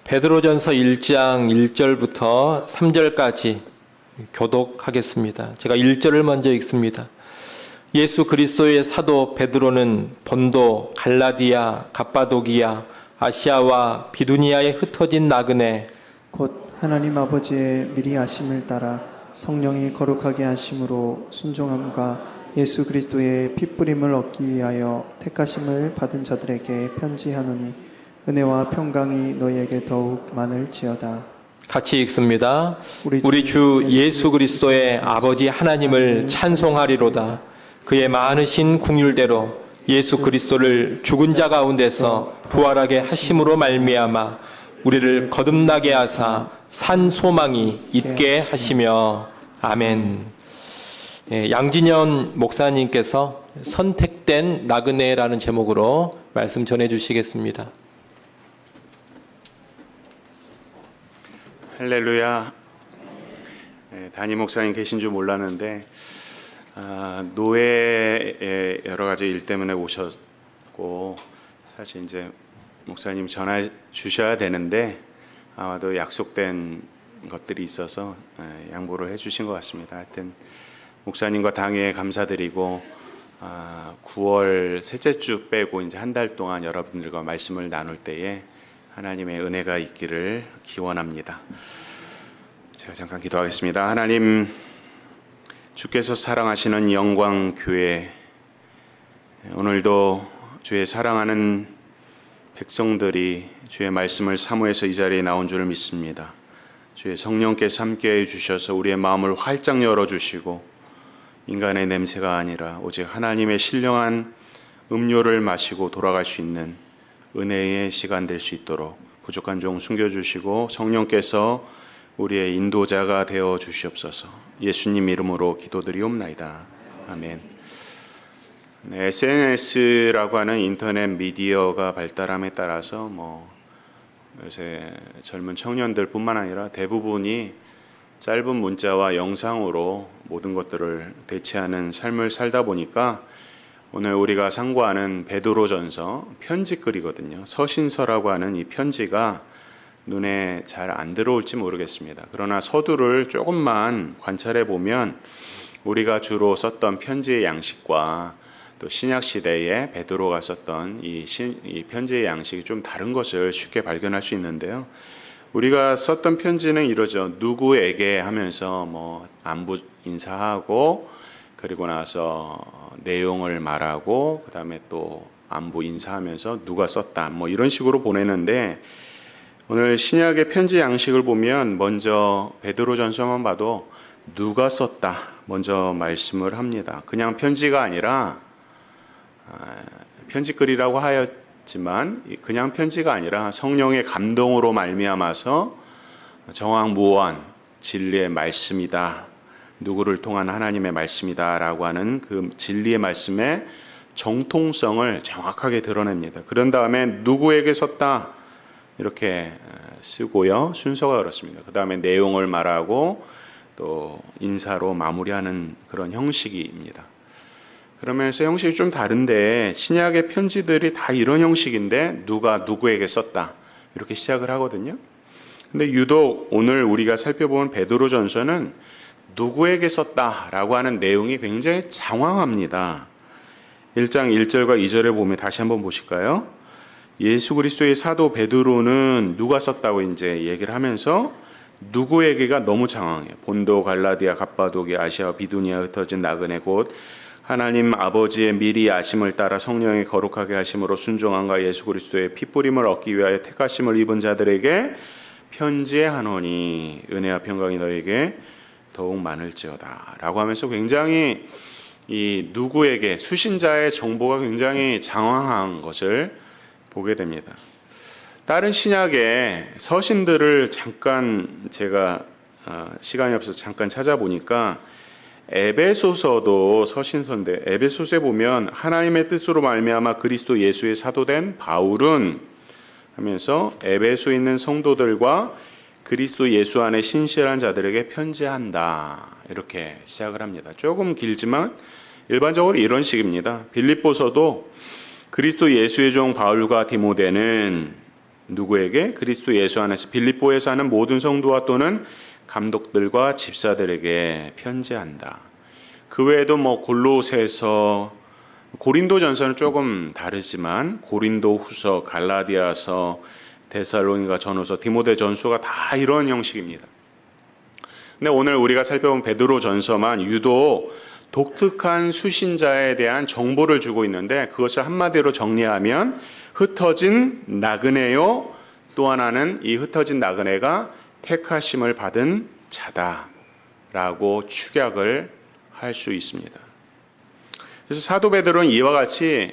베드로전서 1장 1절부터 3절까지 교독하겠습니다. 제가 1절을 먼저 읽습니다. 예수 그리스도의 사도 베드로는 본도, 갈라디아, 갑바도기아, 아시아와 비두니아에 흩어진 나그네 곧 하나님 아버지의 미리 아심을 따라 성령이 거룩하게 하심으로 순종함과 예수 그리스도의 핏부림을 얻기 위하여 택하심을 받은 자들에게 편지하노니 은혜와 평강이 너희에게 더욱 많을지어다. 같이 읽습니다. 우리 주 예수 그리스도의 아버지 하나님을 찬송하리로다. 그의 많으신 긍휼대로 예수 그리스도를 죽은 자 가운데서 부활하게 하심으로 말미암아 우리를 거듭나게 하사 산 소망이 있게 하시며 아멘. 양진현 목사님께서 선택된 나그네라는 제목으로 말씀 전해주시겠습니다. 할렐루야. 담임 목사님 계신 줄 몰랐는데 노예의 여러 가지 일 때문에 오셨고 사실 이제 목사님 전화 주셔야 되는데 아마도 약속된 것들이 있어서 양보를 해주신 것 같습니다. 하여튼 목사님과 당회에 감사드리고 9월 셋째 주 빼고 이제 한 달 동안 여러분들과 말씀을 나눌 때에 하나님의 은혜가 있기를 기원합니다. 제가 잠깐 기도하겠습니다. 하나님, 주께서 사랑하시는 영광교회, 오늘도 주의 사랑하는 백성들이 주의 말씀을 사모해서 이 자리에 나온 줄 믿습니다. 주의 성령께서 함께해 주셔서 우리의 마음을 활짝 열어주시고 인간의 냄새가 아니라 오직 하나님의 신령한 음료를 마시고 돌아갈 수 있는 은혜의 시간 될 수 있도록 부족한 종 숨겨주시고 성령께서 우리의 인도자가 되어 주시옵소서. 예수님 이름으로 기도드리옵나이다. 아멘. SNS라고 하는 인터넷 미디어가 발달함에 따라서 요새 젊은 청년들뿐만 아니라 대부분이 짧은 문자와 영상으로 모든 것들을 대체하는 삶을 살다 보니까 오늘 우리가 상고하는 베드로전서 편지글이거든요. 서신서라고 하는 이 편지가 눈에 잘 안 들어올지 모르겠습니다. 그러나 서두를 조금만 관찰해 보면 우리가 주로 썼던 편지의 양식과 또 신약 시대에 베드로가 썼던 이 편지의 양식이 좀 다른 것을 쉽게 발견할 수 있는데요. 우리가 썼던 편지는 이러죠. 누구에게 하면서 안부 인사하고 그리고 나서 내용을 말하고 그 다음에 또 안부 인사하면서 누가 썼다 이런 식으로 보내는데 오늘 신약의 편지 양식을 보면 먼저 베드로전서만 봐도 누가 썼다 먼저 말씀을 합니다. 그냥 편지가 아니라 편지글이라고 하였지만 그냥 편지가 아니라 성령의 감동으로 말미암아서 정확무한 진리의 말씀이다. 누구를 통한 하나님의 말씀이다라고 하는 그 진리의 말씀의 정통성을 정확하게 드러냅니다. 그런 다음에 누구에게 썼다 이렇게 쓰고요. 순서가 그렇습니다. 그 다음에 내용을 말하고 또 인사로 마무리하는 그런 형식입니다. 그러면서 형식이 좀 다른데 신약의 편지들이 다 이런 형식인데 누가 누구에게 썼다 이렇게 시작을 하거든요. 근데 유독 오늘 우리가 살펴본 베드로전서는 누구에게 썼다라고 하는 내용이 굉장히 장황합니다. 1장 1절과 2절에 보면 다시 한번 보실까요? 예수 그리스도의 사도 베드로는 누가 썼다고 이제 얘기를 하면서 누구에게가 너무 장황해요. 본도, 갈라디아, 갑바도기아, 아시아, 비두니아 흩어진 나그네 곧 하나님 아버지의 미리 아심을 따라 성령이 거룩하게 하심으로 순종함과 예수 그리스도의 핏부림을 얻기 위하여 택하심을 입은 자들에게 편지하노니 은혜와 평강이 너에게 더욱 많을지어다 라고 하면서 굉장히 이 누구에게 수신자의 정보가 굉장히 장황한 것을 보게 됩니다. 다른 신약의 서신들을 잠깐 제가 시간이 없어서 잠깐 찾아보니까 에베소서도 서신서인데 에베소서에 보면 하나님의 뜻으로 말미암아 그리스도 예수의 사도된 바울은 하면서 에베소에 있는 성도들과 그리스도 예수 안에 신실한 자들에게 편지한다 이렇게 시작을 합니다. 조금 길지만 일반적으로 이런 식입니다. 빌립보서도 그리스도 예수의 종 바울과 디모데는 누구에게? 그리스도 예수 안에서 빌립보에 사는 모든 성도와 또는 감독들과 집사들에게 편지한다. 그 외에도 골로새서, 고린도전서는 조금 다르지만 고린도후서, 갈라디아서, 데살로니가 전후서, 디모데전서가 다 이런 형식입니다. 근데 오늘 우리가 살펴본 베드로전서만 유독 독특한 수신자에 대한 정보를 주고 있는데, 그것을 한마디로 정리하면 흩어진 나그네요, 또 하나는 이 흩어진 나그네가 택하심을 받은 자다라고 축약을 할 수 있습니다. 그래서 사도 베드로는 이와 같이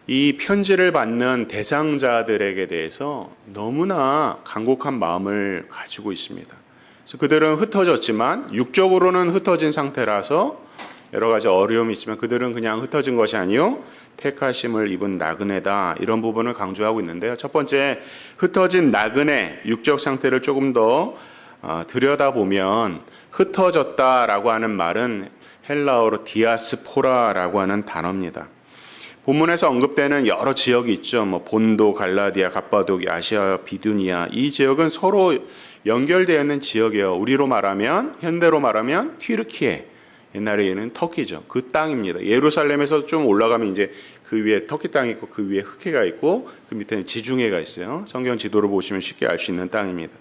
이 편지를 받는 대상자들에게 대해서 너무나 간곡한 마음을 가지고 있습니다. 그래서 그들은 흩어졌지만, 육적으로는 흩어진 상태라서 여러 가지 어려움이 있지만, 그들은 그냥 흩어진 것이 아니요 택하심을 입은 나그네다, 이런 부분을 강조하고 있는데요. 첫 번째, 흩어진 나그네 육적 상태를 조금 더 들여다보면, 흩어졌다라고 하는 말은 헬라어로 디아스포라라고 하는 단어입니다. 본문에서 언급되는 여러 지역이 있죠. 본도, 갈라디아, 갑바도기, 아시아, 비두니아, 이 지역은 서로 연결되어 있는 지역이에요. 우리로 말하면, 현대로 말하면 튀르키예, 옛날에는 터키죠. 그 땅입니다. 예루살렘에서 좀 올라가면 이제 그 위에 터키 땅이 있고, 그 위에 흑해가 있고, 그 밑에는 지중해가 있어요. 성경 지도를 보시면 쉽게 알 수 있는 땅입니다.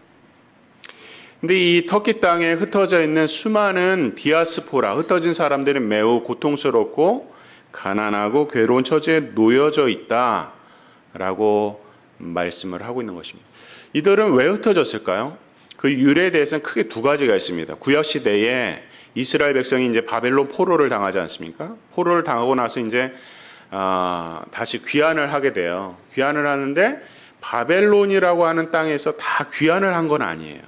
근데 이 터키 땅에 흩어져 있는 수많은 디아스포라, 흩어진 사람들은 매우 고통스럽고 가난하고 괴로운 처지에 놓여져 있다라고 말씀을 하고 있는 것입니다. 이들은 왜 흩어졌을까요? 그 유래에 대해서는 크게 두 가지가 있습니다. 구약 시대에 이스라엘 백성이 이제 바벨론 포로를 당하지 않습니까? 포로를 당하고 나서 이제 다시 귀환을 하게 돼요. 귀환을 하는데 바벨론이라고 하는 땅에서 다 귀환을 한 건 아니에요.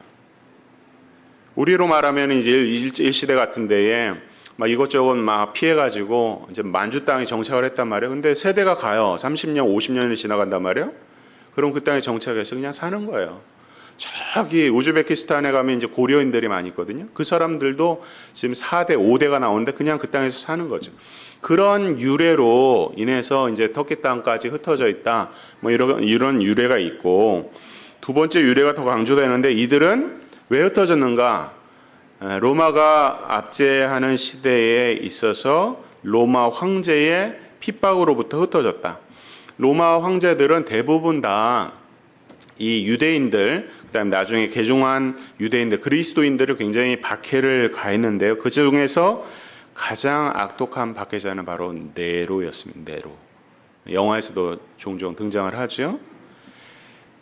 우리로 말하면 이제 일시대 같은 데에 막 이것저것 막 피해가지고 이제 만주 땅에 정착을 했단 말이에요. 근데 세대가 가요. 30년, 50년이 지나간단 말이에요. 그럼 그 땅에 정착해서 그냥 사는 거예요. 저기 우즈베키스탄에 가면 이제 고려인들이 많이 있거든요. 그 사람들도 지금 4대, 5대가 나오는데 그냥 그 땅에서 사는 거죠. 그런 유래로 인해서 이제 터키 땅까지 흩어져 있다. 이런 유래가 있고, 두 번째 유래가 더 강조되는데, 이들은 왜 흩어졌는가? 로마가 압제하는 시대에 있어서 로마 황제의 핍박으로부터 흩어졌다. 로마 황제들은 대부분 다 이 유대인들, 그다음에 나중에 개종한 유대인들, 그리스도인들을 굉장히 박해를 가했는데요. 그 중에서 가장 악독한 박해자는 바로 네로였습니다. 네로. 영화에서도 종종 등장을 하죠.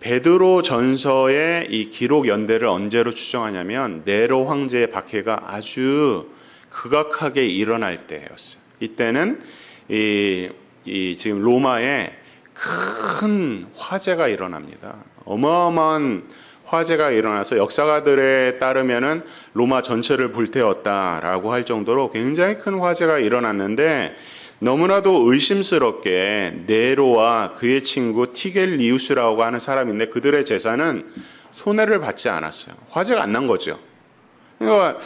베드로 전서의 이 기록 연대를 언제로 추정하냐면 네로 황제의 박해가 아주 극악하게 일어날 때였어요. 이때는 지금 로마에 큰 화재가 일어납니다. 어마어마한 화재가 일어나서 역사가들에 따르면은 로마 전체를 불태웠다라고 할 정도로 굉장히 큰 화재가 일어났는데, 너무나도 의심스럽게 네로와 그의 친구 티겔리우스라고 하는 사람인데 그들의 재산은 손해를 받지 않았어요. 화재가 안 난 거죠. 그러니까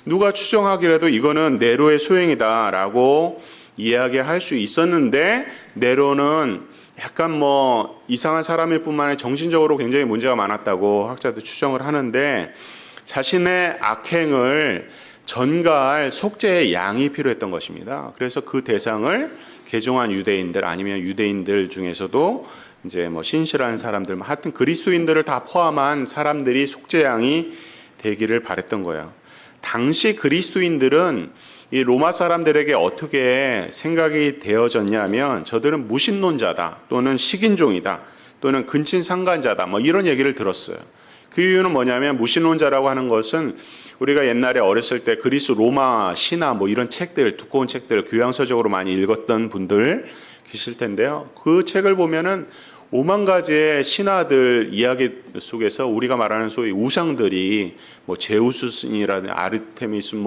누가 추정하기라도 이거는 네로의 소행이다라고 이야기할 수 있었는데, 네로는 약간 이상한 사람일 뿐만 아니라 정신적으로 굉장히 문제가 많았다고 학자들 추정을 하는데, 자신의 악행을 전가할 속죄의 양이 필요했던 것입니다. 그래서 그 대상을 개종한 유대인들, 아니면 유대인들 중에서도 이제 신실한 사람들, 하여튼 그리스도인들을 다 포함한 사람들이 속죄양이 되기를 바랬던 거예요. 당시 그리스도인들은 이 로마 사람들에게 어떻게 생각이 되어졌냐면, 저들은 무신론자다, 또는 식인종이다, 또는 근친상간자다, 이런 얘기를 들었어요. 그 이유는 뭐냐면, 무신론자라고 하는 것은 우리가 옛날에 어렸을 때 그리스 로마 신화 이런 책들, 두꺼운 책들 교양서적으로 많이 읽었던 분들 계실 텐데요. 그 책을 보면은 5만 가지의 신화들 이야기 속에서 우리가 말하는 소위 우상들이 제우스 신이라든지 아르테미스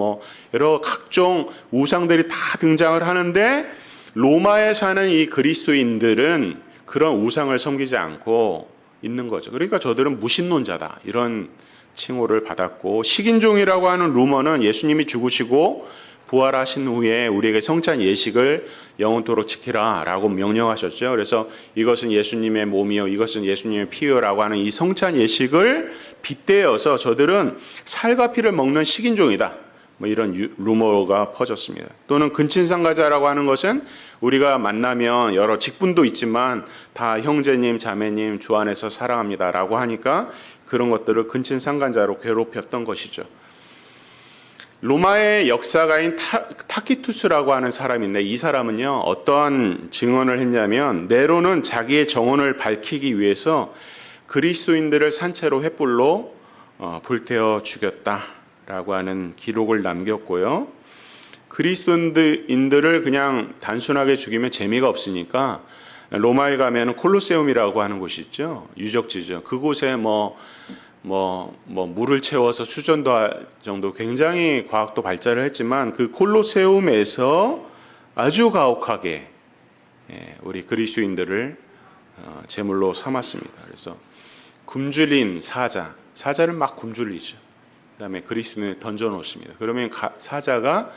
여러 각종 우상들이 다 등장을 하는데, 로마에 사는 이 그리스도인들은 그런 우상을 섬기지 않고 있는 거죠. 그러니까 저들은 무신론자다, 이런 칭호를 받았고, 식인종이라고 하는 루머는 예수님이 죽으시고 부활하신 후에 우리에게 성찬 예식을 영원토록 지키라라고 명령하셨죠. 그래서 이것은 예수님의 몸이요, 이것은 예수님의 피요라고 하는 이 성찬 예식을 빗대어서 저들은 살과 피를 먹는 식인종이다. 뭐 이런 루머가 퍼졌습니다. 또는 근친상가자라고 하는 것은 우리가 만나면 여러 직분도 있지만 다 형제님, 자매님 주 안에서 사랑합니다라고 하니까 그런 것들을 근친상간자로 괴롭혔던 것이죠. 로마의 역사가인 타키투스라고 하는 사람인데 이 사람은요 어떠한 증언을 했냐면 네로는 자기의 정언을 밝히기 위해서 그리스도인들을 산채로 횃불로 불태워 죽였다라고 하는 기록을 남겼고요. 그리스도인들을 그냥 단순하게 죽이면 재미가 없으니까 로마에 가면 콜로세움이라고 하는 곳이 있죠. 유적지죠. 그곳에 물을 채워서 수전도 할 정도 굉장히 과학도 발달을 했지만 그 콜로세움에서 아주 가혹하게 우리 그리스도인들을 제물로 삼았습니다. 그래서 굶주린 사자를 막 굶주리죠. 그다음에 그리스도인을 던져 놓습니다. 그러면 사자가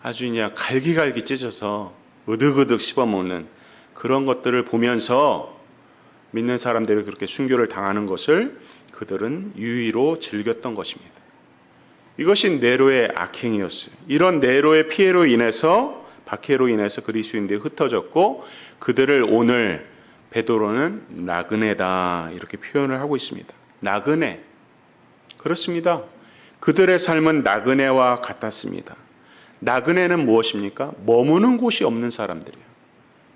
아주 그냥 갈기갈기 찢어서 으득으득 씹어먹는 그런 것들을 보면서 믿는 사람들이 그렇게 순교를 당하는 것을 그들은 유의로 즐겼던 것입니다. 이것이 네로의 악행이었어요. 이런 네로의 피해로 인해서 박해로 인해서 그리스도인들이 흩어졌고 그들을 오늘 베드로는 나그네다 이렇게 표현을 하고 있습니다. 나그네. 그렇습니다. 그들의 삶은 나그네와 같았습니다. 나그네는 무엇입니까? 머무는 곳이 없는 사람들이에요.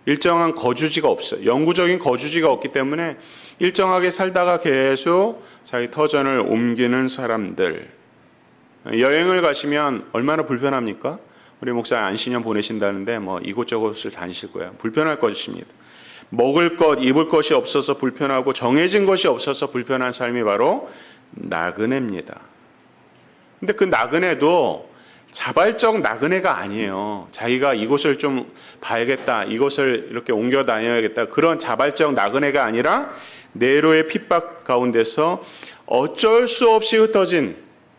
일정한 거주지가 없어요. 영구적인 거주지가 없기 때문에 일정하게 살다가 계속 자기 터전을 옮기는 사람들. 여행을 가시면 얼마나 불편합니까? 우리 목사 안신년 보내신다는데 이곳저곳을 다니실 거예요. 불편할 것입니다. 먹을 것, 입을 것이 없어서 불편하고 정해진 것이 없어서 불편한 삶이 바로 나그네입니다. 근데 그 나그네도 자발적 나그네가 아니에요. 자기가 이곳을 좀 봐야겠다, 이곳을 이렇게 옮겨 다녀야겠다, 그런 자발적 나그네가 아니라 네로의 핍박 가운데서 어쩔 수 없이 흩어진,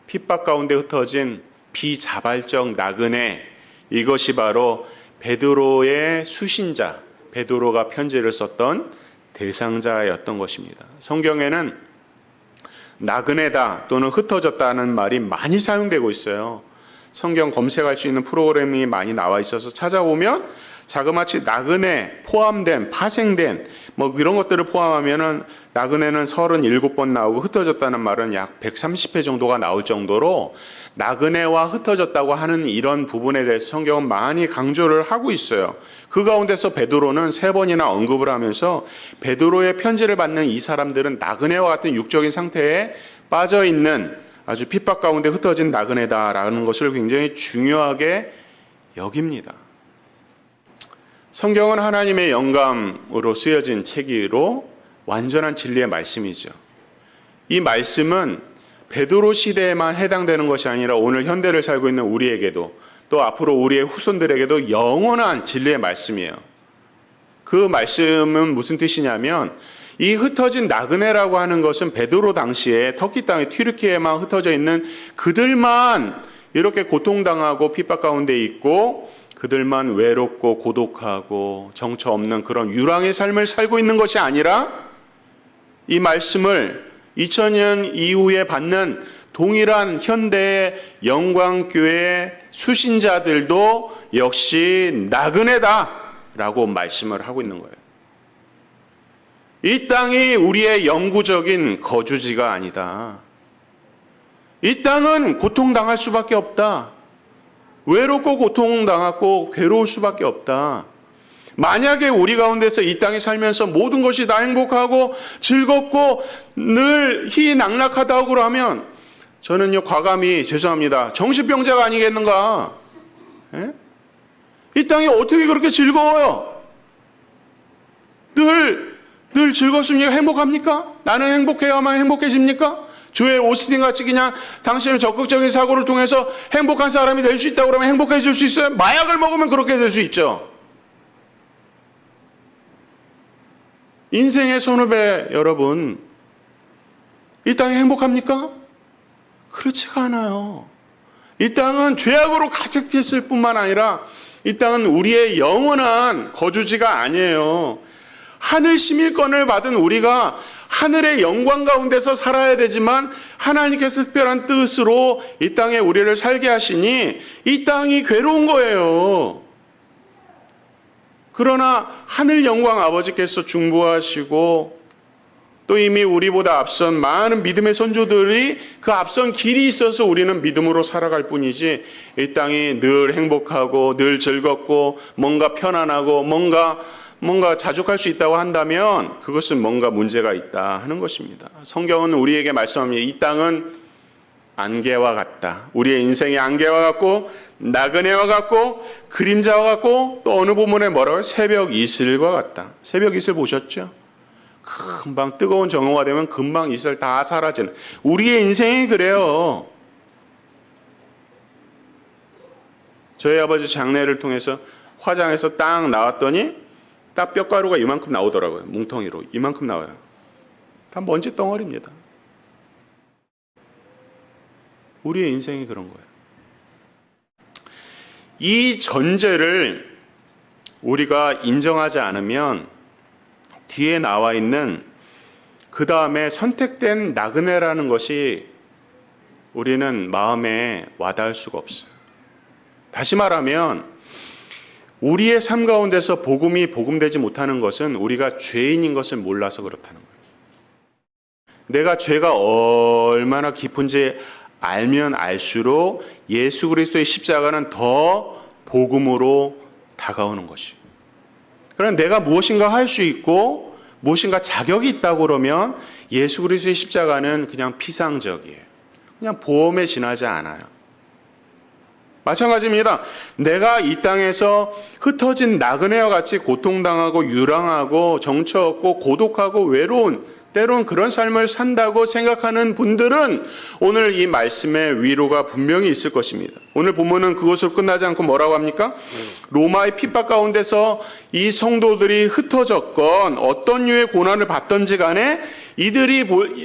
핍박 가운데 흩어진 비자발적 나그네, 이것이 바로 베드로의 수신자, 베드로가 편지를 썼던 대상자였던 것입니다. 성경에는 나그네다 또는 흩어졌다는 말이 많이 사용되고 있어요. 성경 검색할 수 있는 프로그램이 많이 나와 있어서 찾아보면 자그마치 나그네 포함된, 파생된 이런 것들을 포함하면은 나그네는 37번 나오고 흩어졌다는 말은 약 130회 정도가 나올 정도로 나그네와 흩어졌다고 하는 이런 부분에 대해서 성경은 많이 강조를 하고 있어요. 그 가운데서 베드로는 3번이나 언급을 하면서 베드로의 편지를 받는 이 사람들은 나그네와 같은 육적인 상태에 빠져 있는 아주 핍박 가운데 흩어진 나그네다라는 것을 굉장히 중요하게 여깁니다. 성경은 하나님의 영감으로 쓰여진 책이로 완전한 진리의 말씀이죠. 이 말씀은 베드로 시대에만 해당되는 것이 아니라 오늘 현대를 살고 있는 우리에게도 또 앞으로 우리의 후손들에게도 영원한 진리의 말씀이에요. 그 말씀은 무슨 뜻이냐면 이 흩어진 나그네라고 하는 것은 베드로 당시에 터키 땅의 튀르키예에만 흩어져 있는 그들만 이렇게 고통당하고 핍박 가운데 있고 그들만 외롭고 고독하고 정처 없는 그런 유랑의 삶을 살고 있는 것이 아니라 이 말씀을 2000년 이후에 받는 동일한 현대의 영광교회 수신자들도 역시 나그네다라고 말씀을 하고 있는 거예요. 이 땅이 우리의 영구적인 거주지가 아니다. 이 땅은 고통당할 수밖에 없다. 외롭고 고통당하고 괴로울 수밖에 없다. 만약에 우리 가운데서 이 땅에 살면서 모든 것이 다 행복하고 즐겁고 늘 희낙락하다고 하면 저는요 과감히 죄송합니다. 정신병자가 아니겠는가? 예? 이 땅이 어떻게 그렇게 즐거워요? 늘 즐겁습니까? 행복합니까? 나는 행복해야만 행복해집니까? 조엘 오스틴 같이 그냥 당신은 적극적인 사고를 통해서 행복한 사람이 될 수 있다고 그러면 행복해질 수 있어요? 마약을 먹으면 그렇게 될 수 있죠. 인생의 선후배 여러분, 이 땅이 행복합니까? 그렇지가 않아요. 이 땅은 죄악으로 가득했을 뿐만 아니라 이 땅은 우리의 영원한 거주지가 아니에요. 하늘 시민권을 받은 우리가 하늘의 영광 가운데서 살아야 되지만 하나님께서 특별한 뜻으로 이 땅에 우리를 살게 하시니 이 땅이 괴로운 거예요. 그러나 하늘 영광 아버지께서 중보하시고 또 이미 우리보다 앞선 많은 믿음의 선조들이 그 앞선 길이 있어서 우리는 믿음으로 살아갈 뿐이지 이 땅이 늘 행복하고 늘 즐겁고 뭔가 편안하고 뭔가 자족할 수 있다고 한다면 그것은 뭔가 문제가 있다 하는 것입니다. 성경은 우리에게 말씀합니다. 이 땅은 안개와 같다. 우리의 인생이 안개와 같고 나그네와 같고 그림자와 같고 또 어느 부분에 뭐라고요? 새벽 이슬과 같다. 새벽 이슬 보셨죠? 금방 뜨거운 정오가 되면 금방 이슬 다 사라지는 우리의 인생이 그래요. 저희 아버지 장례를 통해서 화장해서 딱 나왔더니 딱 뼈가루가 이만큼 나오더라고요. 뭉텅이로 이만큼 나와요. 다 먼지 덩어리입니다. 우리의 인생이 그런 거예요. 이 전제를 우리가 인정하지 않으면 뒤에 나와 있는 그 다음에 선택된 나그네라는 것이 우리는 마음에 와닿을 수가 없어요. 다시 말하면 우리의 삶 가운데서 복음이 복음되지 못하는 것은 우리가 죄인인 것을 몰라서 그렇다는 거예요. 내가 죄가 얼마나 깊은지 알면 알수록 예수 그리스도의 십자가는 더 복음으로 다가오는 것이에요. 그러나 내가 무엇인가 할 수 있고 무엇인가 자격이 있다고 그러면 예수 그리스도의 십자가는 그냥 피상적이에요. 그냥 보험에 지나지 않아요. 마찬가지입니다. 내가 이 땅에서 흩어진 나그네와 같이 고통당하고 유랑하고 정처 없고 고독하고 외로운 때론 그런 삶을 산다고 생각하는 분들은 오늘 이 말씀의 위로가 분명히 있을 것입니다. 오늘 본문은 그것으로 끝나지 않고 뭐라고 합니까? 로마의 핍박 가운데서 이 성도들이 흩어졌건 어떤 류의 고난을 받던지 간에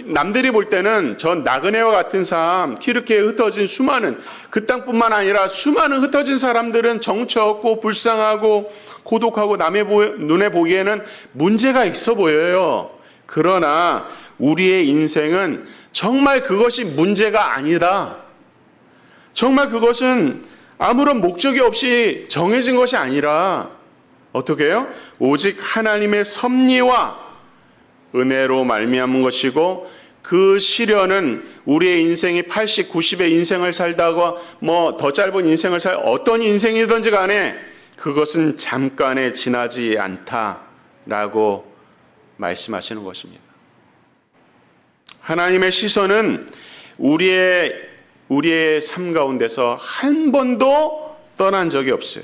남들이 볼 때는 전 나그네와 같은 삶, 키르키에 흩어진 수많은 그 땅뿐만 아니라 수많은 흩어진 사람들은 정처 없고 불쌍하고 고독하고 남의 눈에 보기에는 문제가 있어 보여요. 그러나 우리의 인생은 정말 그것이 문제가 아니다. 정말 그것은 아무런 목적이 없이 정해진 것이 아니라 어떻게 해요? 오직 하나님의 섭리와 은혜로 말미암은 것이고 그 시련은 우리의 인생이 80, 90의 인생을 살다가 더 짧은 인생을 어떤 인생이든지 간에 그것은 잠깐에 지나지 않다라고 말씀하시는 것입니다. 하나님의 시선은 우리의 삶 가운데서 한 번도 떠난 적이 없어요.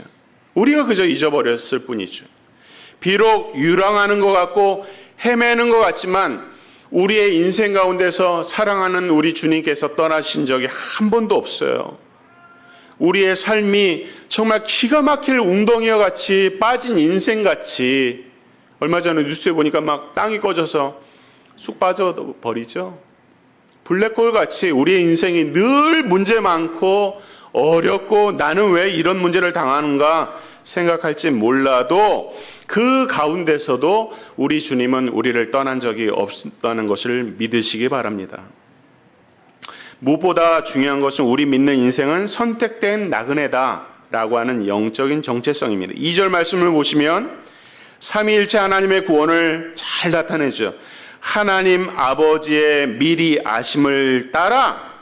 우리가 그저 잊어버렸을 뿐이죠. 비록 유랑하는 것 같고 헤매는 것 같지만 우리의 인생 가운데서 사랑하는 우리 주님께서 떠나신 적이 한 번도 없어요. 우리의 삶이 정말 기가 막힐 웅덩이와 같이 빠진 인생같이 얼마 전에 뉴스에 보니까 막 땅이 꺼져서 쑥 빠져버리죠. 블랙홀 같이 우리의 인생이 늘 문제 많고 어렵고 나는 왜 이런 문제를 당하는가 생각할지 몰라도 그 가운데서도 우리 주님은 우리를 떠난 적이 없다는 것을 믿으시기 바랍니다. 무엇보다 중요한 것은 우리 믿는 인생은 선택된 나그네다라고 하는 영적인 정체성입니다. 2절 말씀을 보시면 삼위일체 하나님의 구원을 잘 나타내죠. 하나님 아버지의 미리 아심을 따라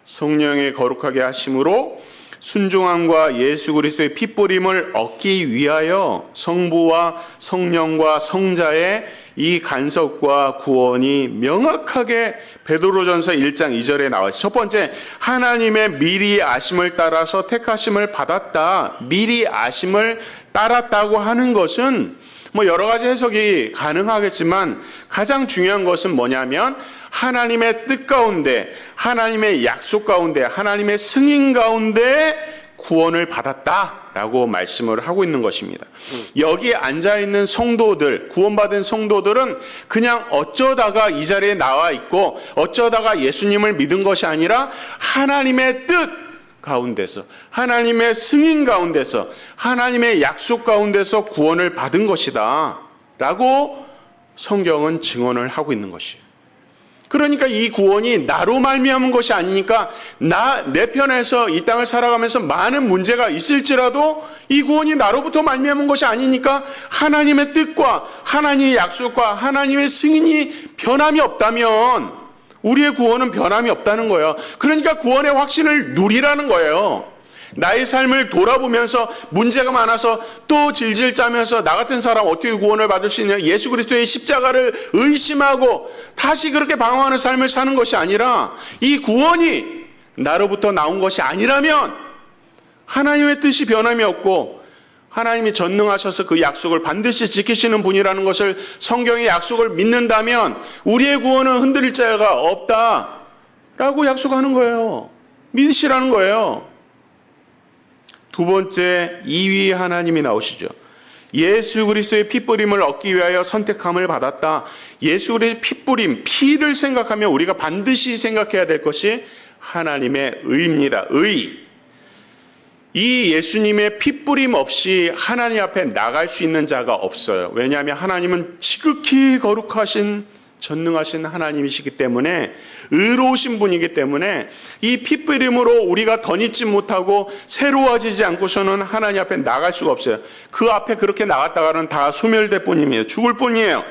성령의 거룩하게 하심으로 순종함과 예수 그리스도의 핏부림을 얻기 위하여 성부와 성령과 성자의 이 간섭과 구원이 명확하게 베드로전서 1장 2절에 나와있어요. 첫 번째, 하나님의 미리 아심을 따라서 택하심을 받았다. 미리 아심을 따랐다고 하는 것은 여러 가지 해석이 가능하겠지만 가장 중요한 것은 뭐냐면 하나님의 뜻 가운데, 하나님의 약속 가운데, 하나님의 승인 가운데 구원을 받았다라고 말씀을 하고 있는 것입니다. 여기에 앉아있는 성도들, 구원받은 성도들은 그냥 어쩌다가 이 자리에 나와 있고 어쩌다가 예수님을 믿은 것이 아니라 하나님의 뜻, 가운데서, 하나님의 승인 가운데서, 하나님의 약속 가운데서 구원을 받은 것이다 라고 성경은 증언을 하고 있는 것이에요. 그러니까 이 구원이 나로 말미암은 것이 아니니까 내 편에서 이 땅을 살아가면서 많은 문제가 있을지라도 이 구원이 나로부터 말미암은 것이 아니니까 하나님의 뜻과 하나님의 약속과 하나님의 승인이 변함이 없다면 우리의 구원은 변함이 없다는 거예요. 그러니까 구원의 확신을 누리라는 거예요. 나의 삶을 돌아보면서 문제가 많아서 또 질질 짜면서 나 같은 사람 어떻게 구원을 받을 수 있냐, 예수 그리스도의 십자가를 의심하고 다시 그렇게 방황하는 삶을 사는 것이 아니라 이 구원이 나로부터 나온 것이 아니라면 하나님의 뜻이 변함이 없고 하나님이 전능하셔서 그 약속을 반드시 지키시는 분이라는 것을, 성경의 약속을 믿는다면 우리의 구원은 흔들릴 자가 없다라고 약속하는 거예요. 믿으시라는 거예요. 두 번째, 2위 하나님이 나오시죠. 예수 그리스도의 피뿌림을 얻기 위하여 선택함을 받았다. 예수 그리스도의 피뿌림, 피를 생각하면 우리가 반드시 생각해야 될 것이 하나님의 의입니다. 의. 이 예수님의 피뿌림 없이 하나님 앞에 나갈 수 있는 자가 없어요. 왜냐하면 하나님은 지극히 거룩하신 전능하신 하나님이시기 때문에, 의로우신 분이기 때문에 이 피뿌림으로 우리가 덧입지 못하고 새로워지지 않고서는 하나님 앞에 나갈 수가 없어요. 그 앞에 그렇게 나갔다가는 다 소멸될 뿐이에요. 죽을 뿐이에요.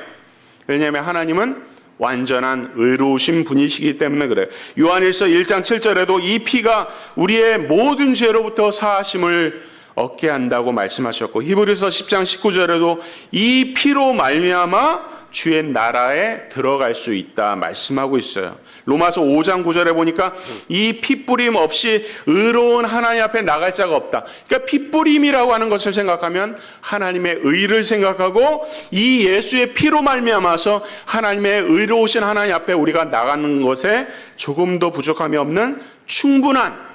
왜냐하면 하나님은 완전한 의로우신 분이시기 때문에 그래요. 요한일서 1장 7절에도 이 피가 우리의 모든 죄로부터 사하심을 얻게 한다고 말씀하셨고, 히브리서 10장 19절에도 이 피로 말미암아 주의 나라에 들어갈 수 있다 말씀하고 있어요. 로마서 5장 9절에 보니까 이 피뿌림 없이 의로운 하나님 앞에 나갈 자가 없다. 그러니까 피뿌림이라고 하는 것을 생각하면 하나님의 의를 생각하고 이 예수의 피로 말미암아서 하나님의 의로우신 하나님 앞에 우리가 나가는 것에 조금도 부족함이 없는 충분한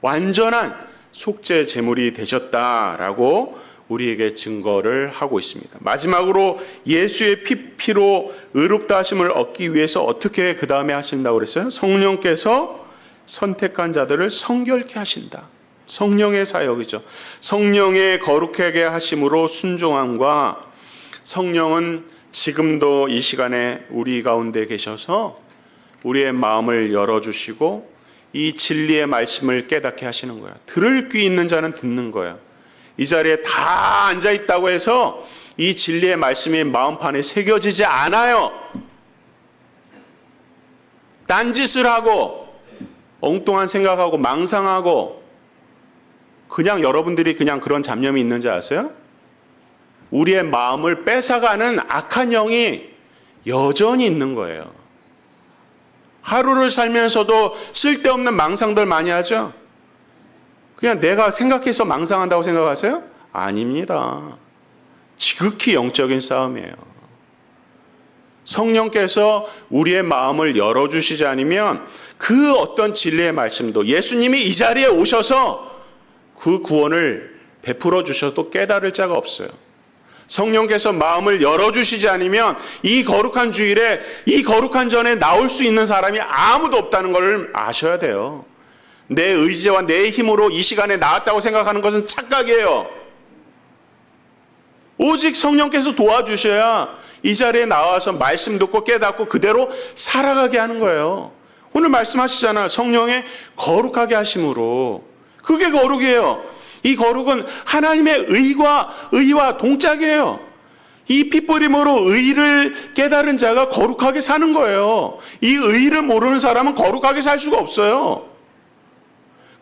완전한 속죄 제물이 되셨다라고 우리에게 증거를 하고 있습니다. 마지막으로 예수의 피로 의롭다 하심을 얻기 위해서 어떻게 그 다음에 하신다고 그랬어요? 성령께서 선택한 자들을 성결케 하신다. 성령의 사역이죠. 성령의 거룩하게 하심으로 순종함과, 성령은 지금도 이 시간에 우리 가운데 계셔서 우리의 마음을 열어주시고 이 진리의 말씀을 깨닫게 하시는 거예요. 들을 귀 있는 자는 듣는 거예요. 이 자리에 다 앉아있다고 해서 이 진리의 말씀이 마음판에 새겨지지 않아요. 딴짓을 하고 엉뚱한 생각하고 망상하고 그냥 여러분들이 그냥 그런 잡념이 있는지 아세요? 우리의 마음을 뺏어가는 악한 영이 여전히 있는 거예요. 하루를 살면서도 쓸데없는 망상들 많이 하죠? 그냥 내가 생각해서 망상한다고 생각하세요? 아닙니다. 지극히 영적인 싸움이에요. 성령께서 우리의 마음을 열어주시지 않으면 그 어떤 진리의 말씀도, 예수님이 이 자리에 오셔서 그 구원을 베풀어 주셔도 깨달을 자가 없어요. 성령께서 마음을 열어주시지 않으면 이 거룩한 주일에 이 거룩한 전에 나올 수 있는 사람이 아무도 없다는 걸 아셔야 돼요. 내 의지와 내 힘으로 이 시간에 나왔다고 생각하는 것은 착각이에요. 오직 성령께서 도와주셔야 이 자리에 나와서 말씀 듣고 깨닫고 그대로 살아가게 하는 거예요. 오늘 말씀하시잖아요. 성령의 거룩하게 하심으로. 그게 거룩이에요. 이 거룩은 하나님의 의와 동짝이에요. 이 피뿌림으로 의를 깨달은 자가 거룩하게 사는 거예요. 이 의를 모르는 사람은 거룩하게 살 수가 없어요.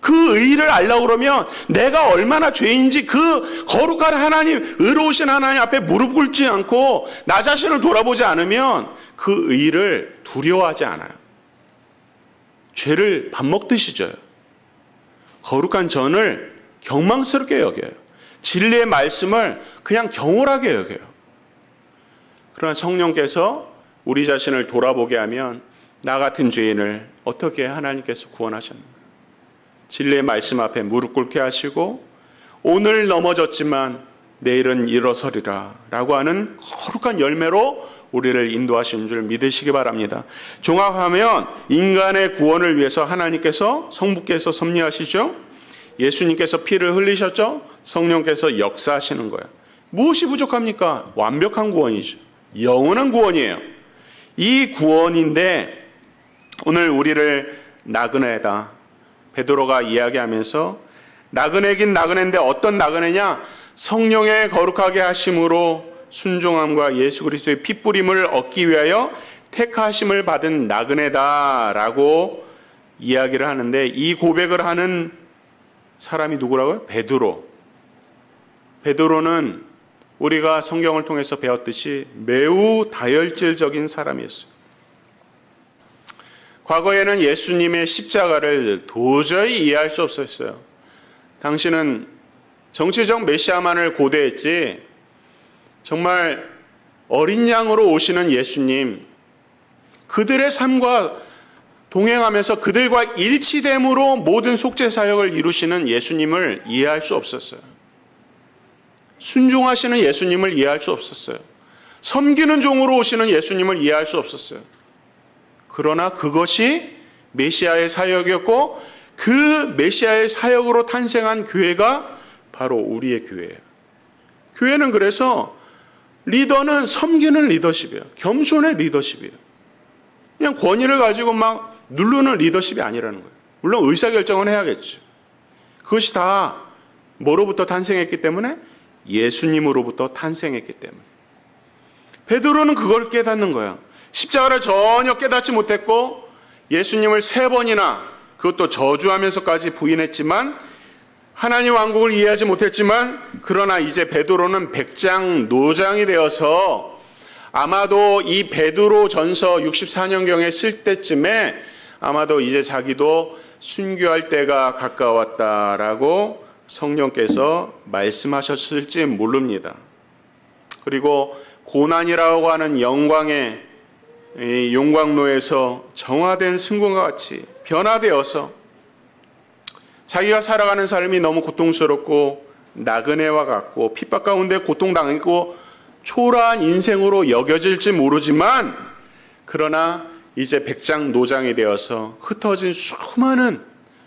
그 의를 알려고 그러면 내가 얼마나 죄인지 그 거룩한 하나님, 의로우신 하나님 앞에 무릎 꿇지 않고 나 자신을 돌아보지 않으면 그 의를 두려워하지 않아요. 죄를 밥 먹듯이 져요. 거룩한 전을 경망스럽게 여겨요. 진리의 말씀을 그냥 경홀하게 여겨요. 그러나 성령께서 우리 자신을 돌아보게 하면 나 같은 죄인을 어떻게 하나님께서 구원하셨는가? 진리의 말씀 앞에 무릎 꿇게 하시고 오늘 넘어졌지만 내일은 일어서리라 라고 하는 거룩한 열매로 우리를 인도하시는 줄 믿으시기 바랍니다. 종합하면 인간의 구원을 위해서 하나님께서 성부께서 섭리하시죠. 예수님께서 피를 흘리셨죠? 성령께서 역사하시는 거예요. 무엇이 부족합니까? 완벽한 구원이죠. 영원한 구원이에요. 이 구원인데 오늘 우리를 나그네다. 베드로가 이야기하면서 나그네긴 나그네인데 어떤 나그네냐? 성령의 거룩하게 하심으로 순종함과 예수 그리스도의 핏부림을 얻기 위하여 택하심을 받은 나그네다라고 이야기를 하는데 이 고백을 하는 사람이 누구라고요? 베드로. 베드로는 우리가 성경을 통해서 배웠듯이 매우 다혈질적인 사람이었어요. 과거에는 예수님의 십자가를 도저히 이해할 수 없었어요. 당신은 정치적 메시아만을 고대했지 정말 어린 양으로 오시는 예수님, 그들의 삶과 동행하면서 그들과 일치됨으로 모든 속죄 사역을 이루시는 예수님을 이해할 수 없었어요. 순종하시는 예수님을 이해할 수 없었어요. 섬기는 종으로 오시는 예수님을 이해할 수 없었어요. 그러나 그것이 메시아의 사역이었고 그 메시아의 사역으로 탄생한 교회가 바로 우리의 교회예요. 교회는 그래서 리더는 섬기는 리더십이에요. 겸손의 리더십이에요. 그냥 권위를 가지고 막 누르는 리더십이 아니라는 거예요. 물론 의사결정은 해야겠죠. 그것이 다 뭐로부터 탄생했기 때문에? 예수님으로부터 탄생했기 때문에. 베드로는 그걸 깨닫는 거예요. 십자가를 전혀 깨닫지 못했고 예수님을 3번이나 그것도 저주하면서까지 부인했지만 하나님 왕국을 이해하지 못했지만 그러나 이제 베드로는 백장노장이 되어서 아마도 이 베드로 전서 64년경에 쓸 때쯤에 아마도 이제 자기도 순교할 때가 가까웠다라고 성령께서 말씀하셨을지 모릅니다. 그리고 고난이라고 하는 영광의 용광로에서 정화된 승군과 같이 변화되어서 자기가 살아가는 삶이 너무 고통스럽고 나그네와 같고 핍박 가운데 고통당했고 초라한 인생으로 여겨질지 모르지만 그러나 이제 백장노장이 되어서 흩어진 수많은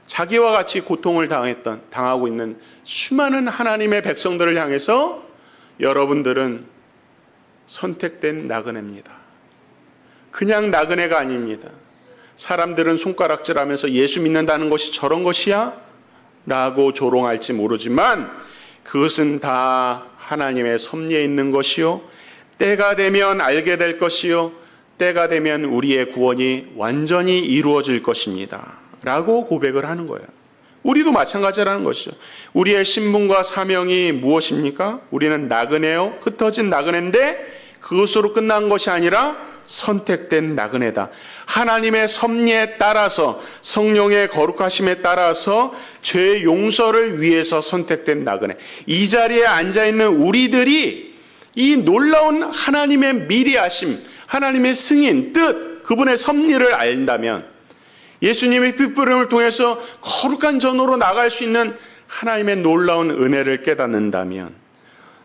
자기와 같이 고통을 당하고 있는 수많은 하나님의 백성들을 향해서 여러분들은 선택된 나그네입니다. 그냥 나그네가 아닙니다. 사람들은 손가락질하면서 예수 믿는다는 것이 저런 것이야? 라고 조롱할지 모르지만 그것은 다 하나님의 섭리에 있는 것이요. 때가 되면 알게 될 것이요. 때가 되면 우리의 구원이 완전히 이루어질 것입니다. 라고 고백을 하는 거예요. 우리도 마찬가지라는 것이죠. 우리의 신분과 사명이 무엇입니까? 우리는 나그네요. 흩어진 나그네인데 그것으로 끝난 것이 아니라 선택된 나그네다. 하나님의 섭리에 따라서 성령의 거룩하심에 따라서 죄 용서를 위해서 선택된 나그네. 이 자리에 앉아있는 우리들이 이 놀라운 하나님의 미리하심, 하나님의 승인, 뜻, 그분의 섭리를 안다면 예수님의 핏부림을 통해서 거룩한 전으로 나갈 수 있는 하나님의 놀라운 은혜를 깨닫는다면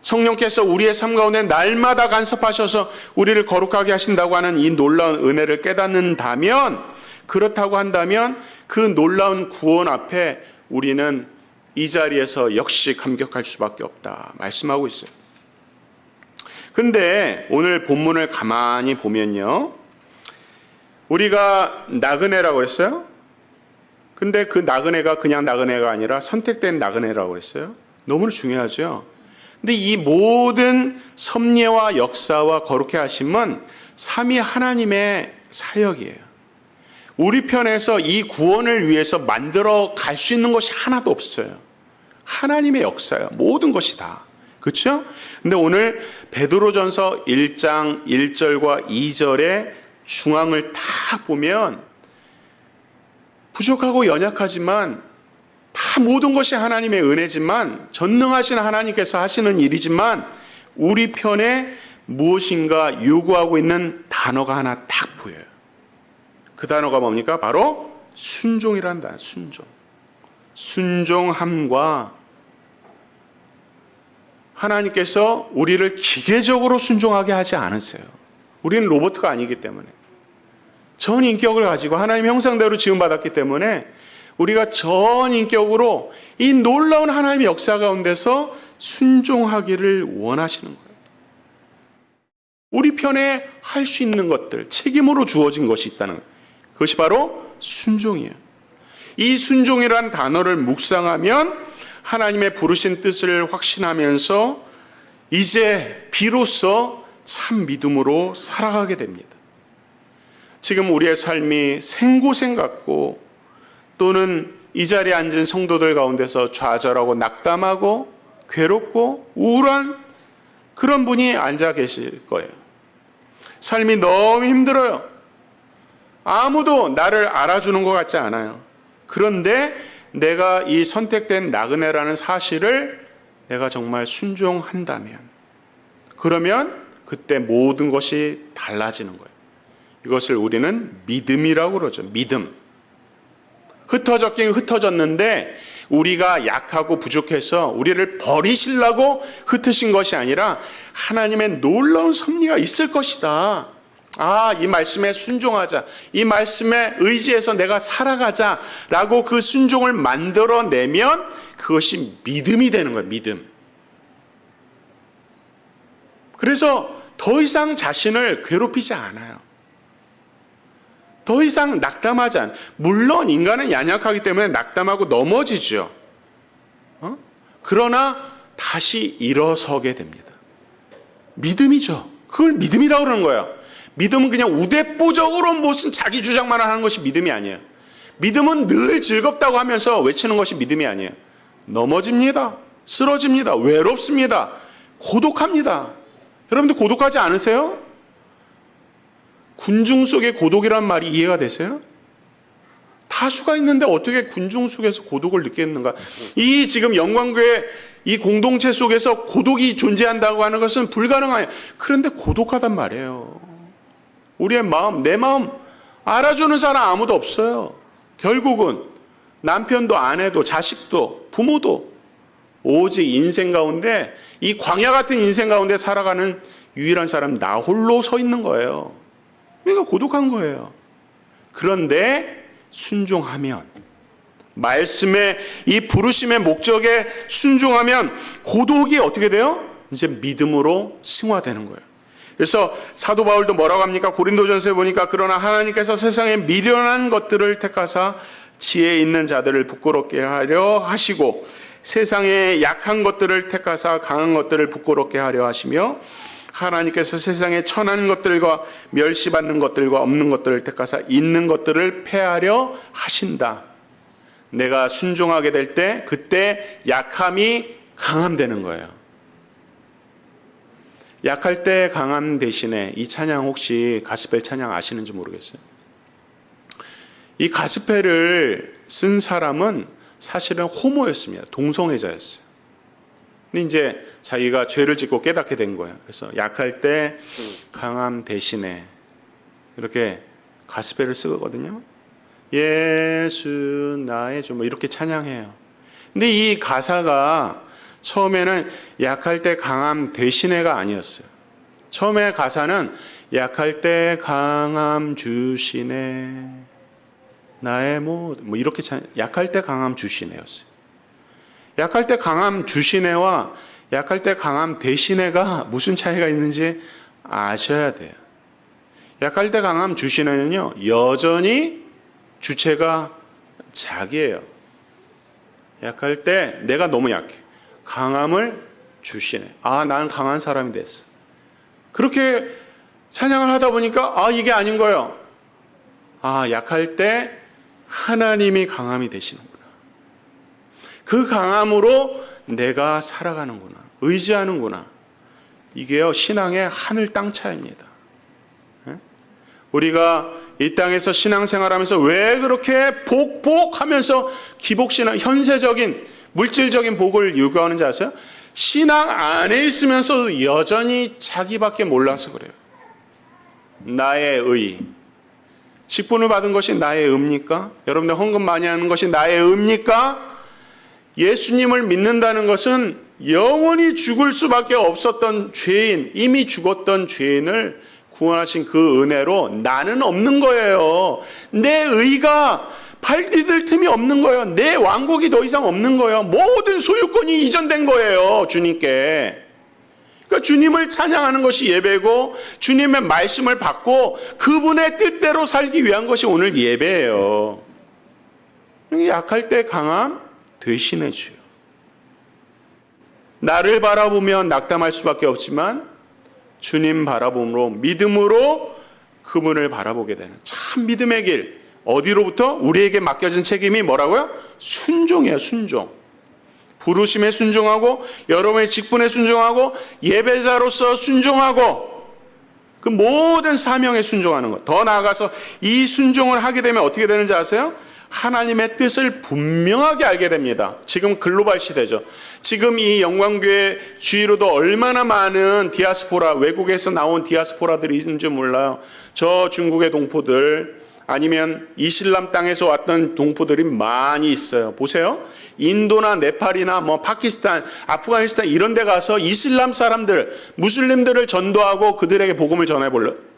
성령께서 우리의 삶 가운데 날마다 간섭하셔서 우리를 거룩하게 하신다고 하는 이 놀라운 은혜를 깨닫는다면 그렇다고 한다면 그 놀라운 구원 앞에 우리는 이 자리에서 역시 감격할 수밖에 없다 말씀하고 있어요. 근데 오늘 본문을 가만히 보면요. 우리가 나그네라고 했어요. 근데 그 나그네가 그냥 나그네가 아니라 선택된 나그네라고 했어요. 너무 중요하죠. 근데 이 모든 섭리와 역사와 거룩해 하심은 삼위 하나님의 사역이에요. 우리 편에서 이 구원을 위해서 만들어 갈 수 있는 것이 하나도 없어요. 하나님의 역사예요. 모든 것이 다. 그렇죠? 근데 오늘 베드로전서 1장 1절과 2절의 중앙을 다 보면 부족하고 연약하지만 다 모든 것이 하나님의 은혜지만 전능하신 하나님께서 하시는 일이지만 우리 편에 무엇인가 요구하고 있는 단어가 하나 딱 보여요. 그 단어가 뭡니까? 바로 순종이라는 단어. 순종. 순종함과 하나님께서 우리를 기계적으로 순종하게 하지 않으세요. 우리는 로봇가 아니기 때문에 전 인격을 가지고 하나님의 형상대로 지음받았기 때문에 우리가 전인격으로 이 놀라운 하나님의 역사 가운데서 순종하기를 원하시는 거예요. 우리 편에 할 수 있는 것들, 책임으로 주어진 것이 있다는 거예요. 그것이 바로 순종이에요. 이 순종이라는 단어를 묵상하면 하나님의 부르신 뜻을 확신하면서 이제 비로소 참 믿음으로 살아가게 됩니다. 지금 우리의 삶이 생고생 같고 또는 이 자리에 앉은 성도들 가운데서 좌절하고 낙담하고 괴롭고 우울한 그런 분이 앉아 계실 거예요. 삶이 너무 힘들어요. 아무도 나를 알아주는 것 같지 않아요. 그런데 내가 이 선택된 나그네라는 사실을 내가 정말 순종한다면, 그러면 그때 모든 것이 달라지는 거예요. 이것을 우리는 믿음이라고 그러죠. 믿음. 흩어졌긴 흩어졌는데 우리가 약하고 부족해서 우리를 버리시려고 흩으신 것이 아니라 하나님의 놀라운 섭리가 있을 것이다. 이 말씀에 순종하자. 이 말씀에 의지해서 내가 살아가자라고 그 순종을 만들어내면 그것이 믿음이 되는 거예요. 믿음. 그래서 더 이상 자신을 괴롭히지 않아요. 더 이상 낙담하지 않아요. 물론 인간은 연약하기 때문에 낙담하고 넘어지죠. 그러나 다시 일어서게 됩니다. 믿음이죠. 그걸 믿음이라고 그러는 거예요. 믿음은 그냥 우대뽀적으로 무슨 자기 주장만 하는 것이 믿음이 아니에요. 믿음은 늘 즐겁다고 하면서 외치는 것이 믿음이 아니에요. 넘어집니다. 쓰러집니다. 외롭습니다. 고독합니다. 여러분들 고독하지 않으세요? 군중 속의 고독이란 말이 이해가 되세요? 다수가 있는데 어떻게 군중 속에서 고독을 느끼겠는가? 이 지금 영광교회 이 공동체 속에서 고독이 존재한다고 하는 것은 불가능해요. 그런데 고독하단 말이에요. 우리의 마음, 내 마음 알아주는 사람 아무도 없어요. 결국은 남편도 아내도 자식도 부모도 오직 인생 가운데 이 광야 같은 인생 가운데 살아가는 유일한 사람 나 홀로 서 있는 거예요. 그러니까 고독한 거예요. 그런데 순종하면, 말씀의 이 부르심의 목적에 순종하면 고독이 어떻게 돼요? 이제 믿음으로 승화되는 거예요. 그래서 사도 바울도 뭐라고 합니까? 고린도전서에 보니까 그러나 하나님께서 세상에 미련한 것들을 택하사 지혜 있는 자들을 부끄럽게 하려 하시고 세상에 약한 것들을 택하사 강한 것들을 부끄럽게 하려 하시며 하나님께서 세상에 천한 것들과 멸시받는 것들과 없는 것들을 택하사 있는 것들을 패하려 하신다. 내가 순종하게 될 때 그때 약함이 강함 되는 거예요. 약할 때 강함 대신에 이 찬양 혹시 가스펠 찬양 아시는지 모르겠어요. 이 가스펠을 쓴 사람은 사실은 호모였습니다. 동성애자였어요. 근데 이제 자기가 죄를 짓고 깨닫게 된 거예요. 그래서 약할 때 강함 대신에 이렇게 가스펠을 쓰거든요. 예수 나의 주 뭐 이렇게 찬양해요. 근데 이 가사가 처음에는 약할 때 강함 대신에가 아니었어요. 처음에 가사는 약할 때 강함 주시네 나의 모든 뭐 이렇게 약할 때 강함 주시네였어요. 약할 때 강함 주시네와 약할 때 강함 대신에가 무슨 차이가 있는지 아셔야 돼요. 약할 때 강함 주시네는요, 여전히 주체가 자기예요. 약할 때 내가 너무 약해. 강함을 주시네. 나는 강한 사람이 됐어. 그렇게 찬양을 하다 보니까 이게 아닌 거예요. 약할 때 하나님이 강함이 되시는구나. 그 강함으로 내가 살아가는구나. 의지하는구나. 이게요, 신앙의 하늘 땅 차이입니다. 우리가 이 땅에서 신앙생활하면서 왜 그렇게 복하면서 기복신앙, 현세적인 물질적인 복을 요구하는지 아세요? 신앙 안에 있으면서 여전히 자기밖에 몰라서 그래요. 나의 의. 직분을 받은 것이 나의 의입니까? 여러분들 헌금 많이 하는 것이 나의 의입니까? 예수님을 믿는다는 것은 영원히 죽을 수밖에 없었던 죄인, 이미 죽었던 죄인을 구원하신 그 은혜로 나는 없는 거예요. 내 의가 발 디딜 틈이 없는 거예요. 내 왕국이 더 이상 없는 거예요. 모든 소유권이 이전된 거예요, 주님께. 그러니까 주님을 찬양하는 것이 예배고 주님의 말씀을 받고 그분의 뜻대로 살기 위한 것이 오늘 예배예요. 약할 때 강함 되시네 주요. 나를 바라보면 낙담할 수밖에 없지만 주님 바라봄으로 믿음으로 그분을 바라보게 되는 참 믿음의 길. 어디로부터? 우리에게 맡겨진 책임이 뭐라고요? 순종이에요. 순종. 부르심에 순종하고 여러분의 직분에 순종하고 예배자로서 순종하고 그 모든 사명에 순종하는 것. 더 나아가서 이 순종을 하게 되면 어떻게 되는지 아세요? 하나님의 뜻을 분명하게 알게 됩니다. 지금 글로벌 시대죠. 지금 이 영광교회 주위로도 얼마나 많은 디아스포라, 외국에서 나온 디아스포라들이 있는지 몰라요. 저 중국의 동포들 아니면 이슬람 땅에서 왔던 동포들이 많이 있어요. 보세요. 인도나 네팔이나 파키스탄, 아프가니스탄 이런 데 가서 이슬람 사람들, 무슬림들을 전도하고 그들에게 복음을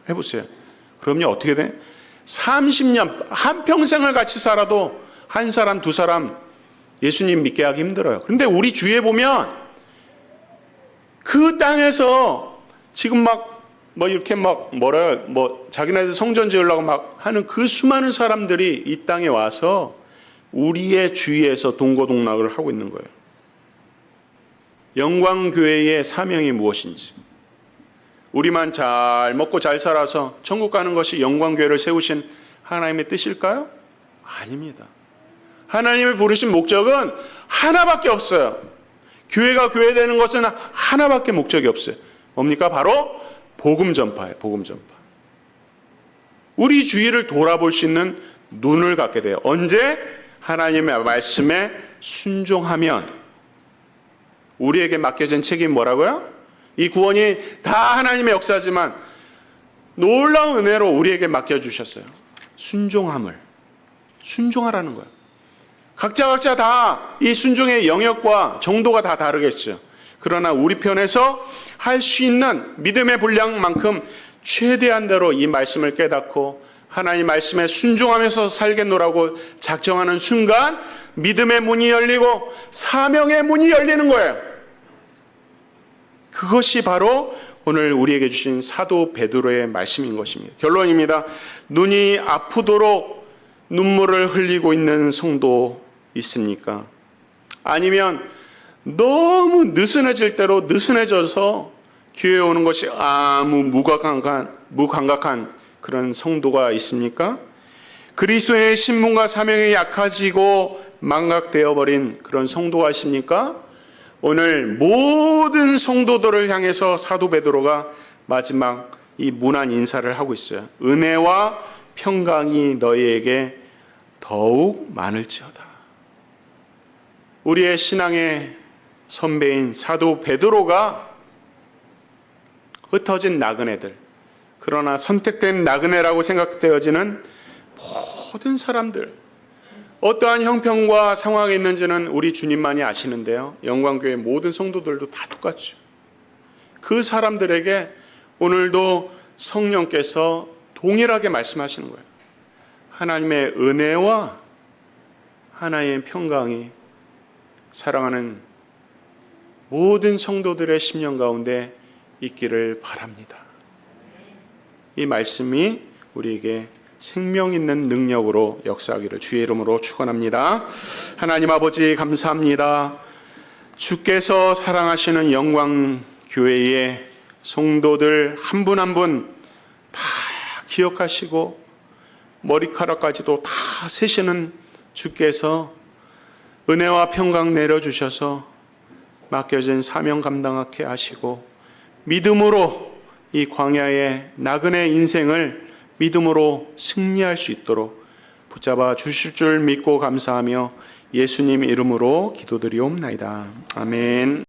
해보세요. 그럼요, 어떻게 돼? 30년, 한평생을 같이 살아도 한 사람, 두 사람 예수님 믿게 하기 힘들어요. 그런데 우리 주위에 보면 그 땅에서 지금 자기네들 성전 지으려고 하는 그 수많은 사람들이 이 땅에 와서 우리의 주위에서 동고동락을 하고 있는 거예요. 영광교회의 사명이 무엇인지. 우리만 잘 먹고 잘 살아서 천국 가는 것이 영광교회를 세우신 하나님의 뜻일까요? 아닙니다. 하나님의 부르신 목적은 하나밖에 없어요. 교회가 교회되는 것은 하나밖에 목적이 없어요. 뭡니까? 바로 복음 전파예요. 복음 전파. 우리 주위를 돌아볼 수 있는 눈을 갖게 돼요. 언제? 하나님의 말씀에 순종하면. 우리에게 맡겨진 책임이 뭐라고요? 이 구원이 다 하나님의 역사지만 놀라운 은혜로 우리에게 맡겨주셨어요. 순종하라는 거예요. 각자 다 이 순종의 영역과 정도가 다 다르겠죠. 그러나 우리 편에서 할 수 있는 믿음의 분량만큼 최대한대로 이 말씀을 깨닫고 하나님 말씀에 순종하면서 살겠노라고 작정하는 순간 믿음의 문이 열리고 사명의 문이 열리는 거예요. 그것이 바로 오늘 우리에게 주신 사도 베드로의 말씀인 것입니다. 결론입니다. 눈이 아프도록 눈물을 흘리고 있는 성도 있습니까? 아니면 너무 느슨해질 대로 느슨해져서 교회에 오는 것이 아무 무감각한 그런 성도가 있습니까? 그리스도의 신분과 사명이 약해지고 망각되어 버린 그런 성도가 있습니까? 오늘 모든 성도들을 향해서 사도 베드로가 마지막 이 문안 인사를 하고 있어요. 은혜와 평강이 너희에게 더욱 많을지어다. 우리의 신앙의 선배인 사도 베드로가 흩어진 나그네들, 그러나 선택된 나그네라고 생각되어지는 모든 사람들, 어떠한 형편과 상황에 있는지는 우리 주님만이 아시는데요. 영광교회 모든 성도들도 다 똑같죠. 그 사람들에게 오늘도 성령께서 동일하게 말씀하시는 거예요. 하나님의 은혜와 하나님의 평강이 사랑하는 모든 성도들의 심령 가운데 있기를 바랍니다. 이 말씀이 우리에게 생명 있는 능력으로 역사하기를 주의 이름으로 축원합니다. 하나님 아버지 감사합니다. 주께서 사랑하시는 영광교회의 성도들 한 분 한 분 다 기억하시고 머리카락까지도 다 세시는 주께서 은혜와 평강 내려주셔서 맡겨진 사명 감당하게 하시고 믿음으로 이 광야의 나그네 인생을 믿음으로 승리할 수 있도록 붙잡아 주실 줄 믿고 감사하며 예수님 이름으로 기도드리옵나이다. 아멘.